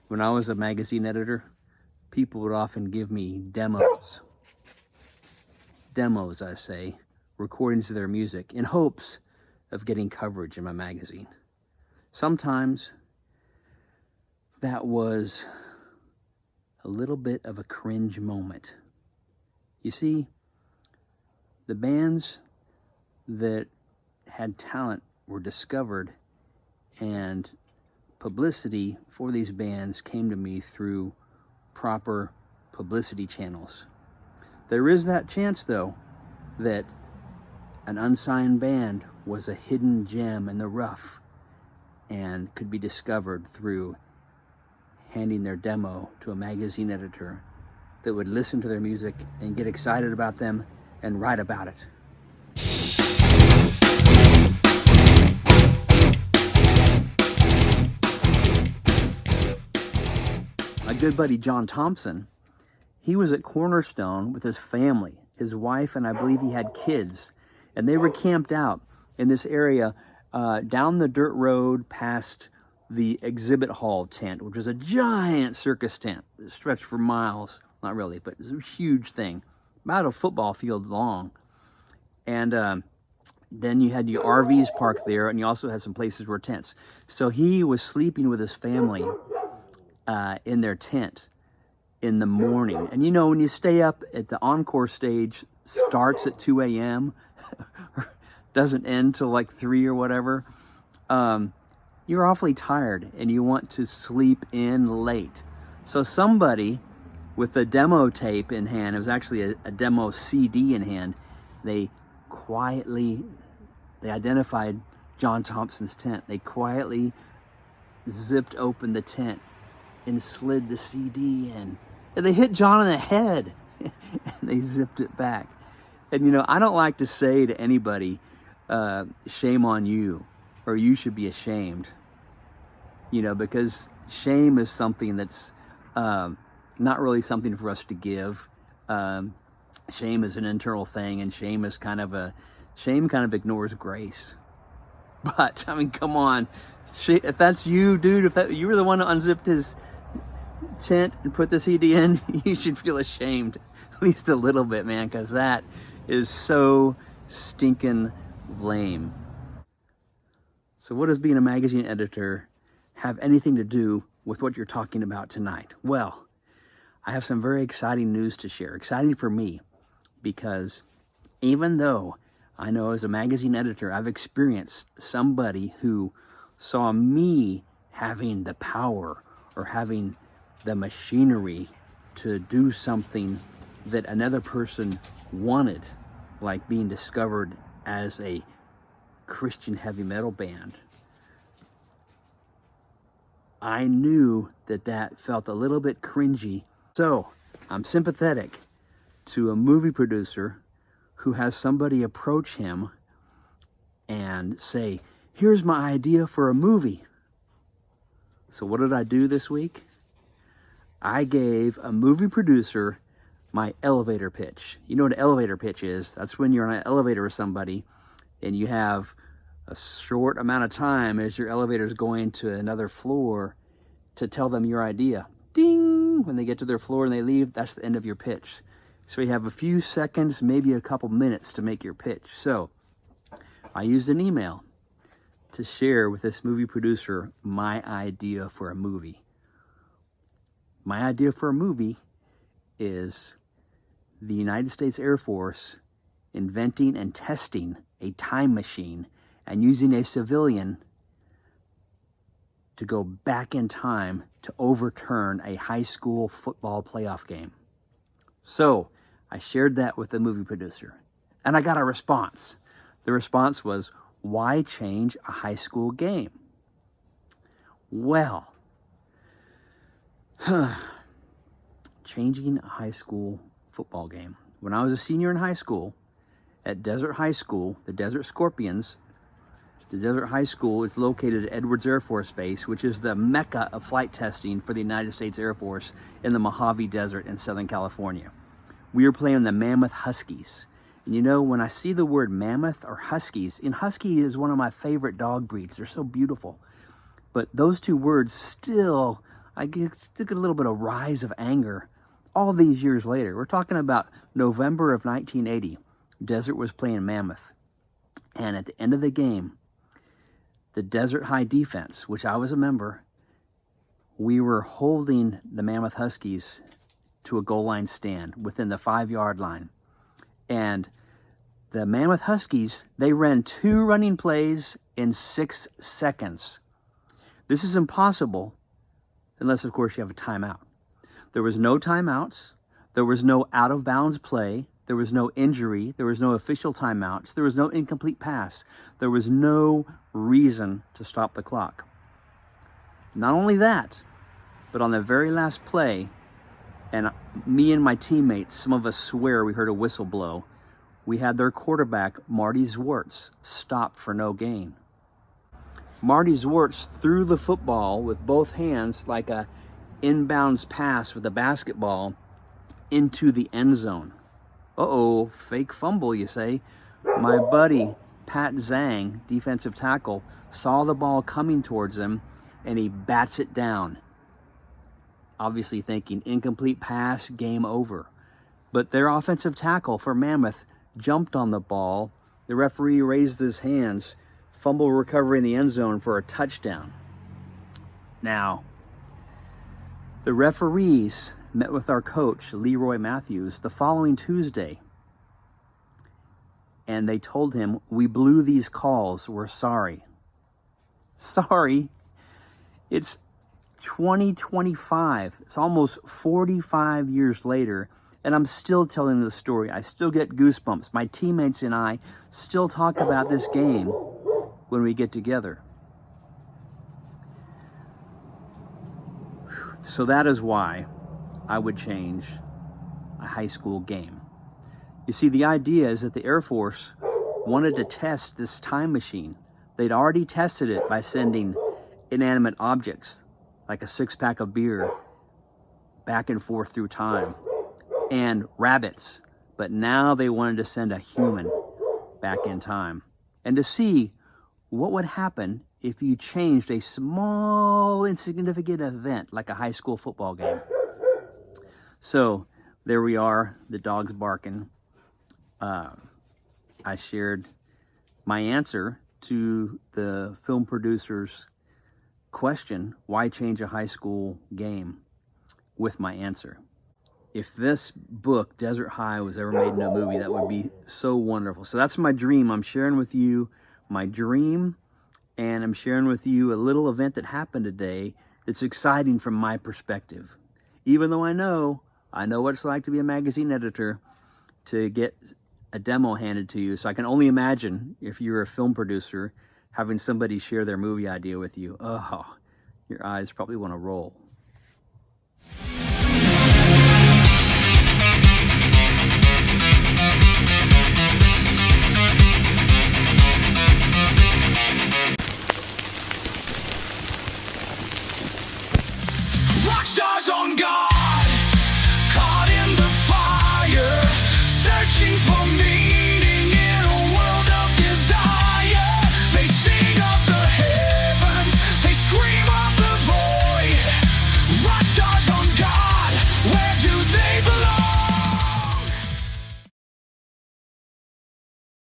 When I was a magazine editor, people would often give me demos. Demos, I say, recordings of their music in hopes of getting coverage in my magazine. Sometimes that was a little bit of a cringe moment. You see, the bands that had talent were discovered, and publicity for these bands came to me through proper publicity channels. There is that chance, though, that an unsigned band was a hidden gem in the rough and could be discovered through handing their demo to a magazine editor that would listen to their music and get excited about them and write about it. My good buddy John Thompson, he was at Cornerstone with his family, his wife, and I believe he had kids. And they were camped out in this area down the dirt road past the exhibit hall tent, which was a giant circus tent that stretched for miles. Not really, but it was a huge thing, about a football field long. And then you had your RVs parked there, and you also had some places where tents. So he was sleeping with his family in their tent in the morning. And you know, when you stay up at the encore stage, starts at 2 a.m., doesn't end till like 3 or whatever, you're awfully tired and you want to sleep in late. So somebody with a demo tape in hand, it was actually a demo CD in hand, they identified John Thompson's tent. They quietly zipped open the tent and slid the CD in. And they hit John in the head and they zipped it back. And you know, I don't like to say to anybody, shame on you, or you should be ashamed. You know, because shame is something that's not really something for us to give. Shame is an internal thing, and shame kind of ignores grace. But I mean, come on, if that's you, dude, if you were the one who unzipped his tent and put the CD in, you should feel ashamed, at least a little bit, man, because that is so stinking lame. So what does being a magazine editor have anything to do with what you're talking about tonight? Well, I have some very exciting news to share. Exciting for me, because even though I know as a magazine editor, I've experienced somebody who saw me having the power or having the machinery to do something that another person wanted, like being discovered as a Christian heavy metal band. I knew that felt a little bit cringy. So I'm sympathetic to a movie producer who has somebody approach him and say, here's my idea for a movie. So what did I do this week? I gave a movie producer my elevator pitch. You know what an elevator pitch is? That's when you're on an elevator with somebody and you have a short amount of time as your elevator is going to another floor to tell them your idea. Ding! When they get to their floor and they leave, that's the end of your pitch. So you have a few seconds, maybe a couple minutes to make your pitch. So I used an email to share with this movie producer my idea for a movie. My idea for a movie is the United States Air Force inventing and testing a time machine and using a civilian to go back in time to overturn a high school football playoff game. So I shared that with the movie producer, and I got a response. The response was, why change a high school game? Well, changing a high school football game. When I was a senior in high school, at Desert High School, the Desert Scorpions, the Desert High School is located at Edwards Air Force Base, which is the mecca of flight testing for the United States Air Force in the Mojave Desert in Southern California. We were playing the Mammoth Huskies. And you know, when I see the word mammoth or huskies, and husky is one of my favorite dog breeds. They're so beautiful. But those two words still, I took a little bit of rise of anger all these years later. We're talking about November of 1980. Desert was playing Mammoth. And at the end of the game, the Desert High defense, which I was a member, we were holding the Mammoth Huskies to a goal line stand within the 5-yard line. And the Mammoth Huskies, they ran 2 running plays in 6 seconds. This is impossible unless, of course, you have a timeout. There was no timeouts. There was no out-of-bounds play. There was no injury. There was no official timeouts. There was no incomplete pass. There was no reason to stop the clock. Not only that, but on the very last play, and me and my teammates, some of us swear we heard a whistle blow, we had their quarterback, Marty Zwartz, stop for no gain. Marty Zwartz threw the football with both hands like a inbounds pass with a basketball into the end zone. Uh-oh, fake fumble, you say. My buddy, Pat Zhang, defensive tackle, saw the ball coming towards him, and he bats it down. Obviously thinking, incomplete pass, game over. But their offensive tackle for Mammoth jumped on the ball. The referee raised his hands, fumble recovery in the end zone for a touchdown. Now, the referees met with our coach, Leroy Matthews, the following Tuesday. And they told him, we blew these calls, we're sorry. Sorry? It's 2025. It's almost 45 years later, and I'm still telling the story. I still get goosebumps. My teammates and I still talk about this game when we get together. So that is why I would change a high school game. You see, the idea is that the Air Force wanted to test this time machine. They'd already tested it by sending inanimate objects, like a 6-pack of beer, back and forth through time, and rabbits. But now they wanted to send a human back in time, and to see what would happen if you changed a small, insignificant event like a high school football game. So there we are, the dog's barking. I shared my answer to the film producer's question, why change a high school game, with my answer. If this book, Desert High, was ever made into a movie, that would be so wonderful. So that's my dream. I'm sharing with you my dream, and I'm sharing with you a little event that happened today that's exciting from my perspective. Even though I know what it's like to be a magazine editor, to get a demo handed to you. So I can only imagine if you're a film producer, having somebody share their movie idea with you. Oh, your eyes probably want to roll.